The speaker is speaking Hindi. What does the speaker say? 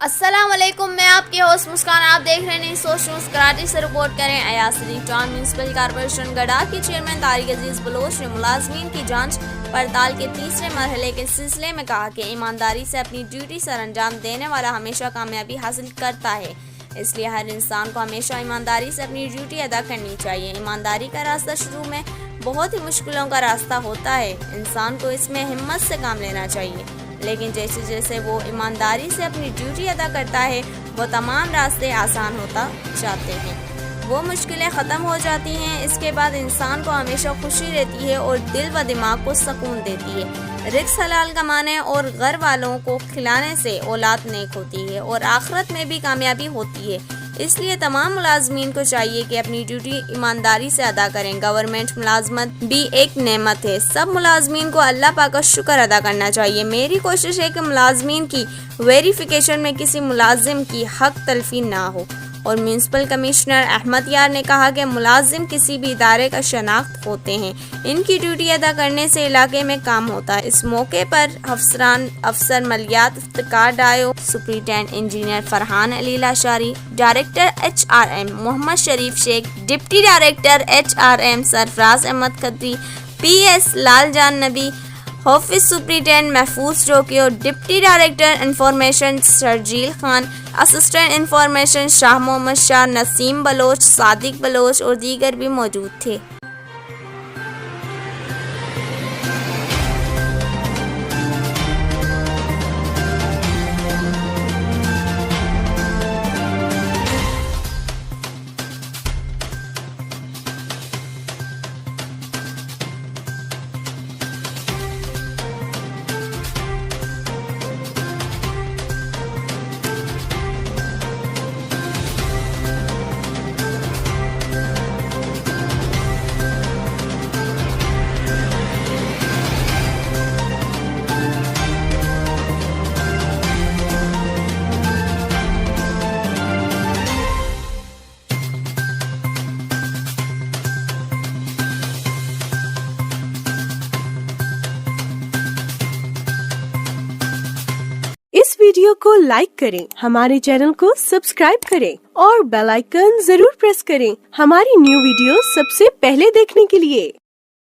अस्सलाम वालेकुम, मैं आपके होस्ट मुस्कान। आप देख रहे हैं सोच न्यूज़। कराची से रिपोर्ट करें। अयासरी टाउन म्यूनसिपल कॉर्पोरेशन गडा के चेयरमैन तारिक अजीज बलोच ने मुलाजमीन की जांच पड़ताल के तीसरे मरहले के सिलसिले में कहा कि ईमानदारी से अपनी ड्यूटी सर अंजाम देने वाला हमेशा कामयाबी हासिल करता है, इसलिए हर इंसान को हमेशा ईमानदारी से अपनी ड्यूटी अदा करनी चाहिए। ईमानदारी का रास्ता शुरू में बहुत ही मुश्किलों का रास्ता होता है, इंसान को इसमें हिम्मत से काम लेना चाहिए, लेकिन जैसे जैसे वो ईमानदारी से अपनी ड्यूटी अदा करता है वो तमाम रास्ते आसान होता जाते हैं, वो मुश्किलें ख़त्म हो जाती हैं। इसके बाद इंसान को हमेशा खुशी रहती है और दिल व दिमाग को सुकून देती है। रिज़्क़ हलाल कमाने और घर वालों को खिलाने से औलाद नेक होती है और आखिरत में भी कामयाबी होती है। इसलिए तमाम मुलाजमीन को चाहिए कि अपनी ड्यूटी ईमानदारी से अदा करें। गवर्नमेंट मुलाजमत भी एक नेमत है, सब मुलाजमीन को अल्लाह पाक का शुक्र अदा करना चाहिए। मेरी कोशिश है कि मुलाजमीन की वेरिफिकेशन में किसी मुलाजिम की हक तलफी ना हो। और म्यूनसिपल कमिश्नर अहमद यार ने कहा कि मुलाजिम किसी भी इदारे का शनाख्त होते हैं, इनकी ड्यूटी अदा करने से इलाके में काम होता है। इस मौके पर अफसर मलियात Iftikhar Dayo, superintendent engineer Farhan Ali Lashari, director HRM Mohammad Sharif Sheikh, deputy director HRM Sarfaraz Ahmed Khatri, PS Laljan Nabi, office superintendent Mahfooz Chowki और deputy director information Sharjeel Khan, assistant information Shah Mohammad Shah, Naseem Baloch, Sadiq Baloch और दीगर भी मौजूद थे। इस वीडियो को लाइक करें, हमारे चैनल को सब्सक्राइब करें और बेल आइकन जरूर प्रेस करें हमारी न्यू वीडियो सबसे पहले देखने के लिए।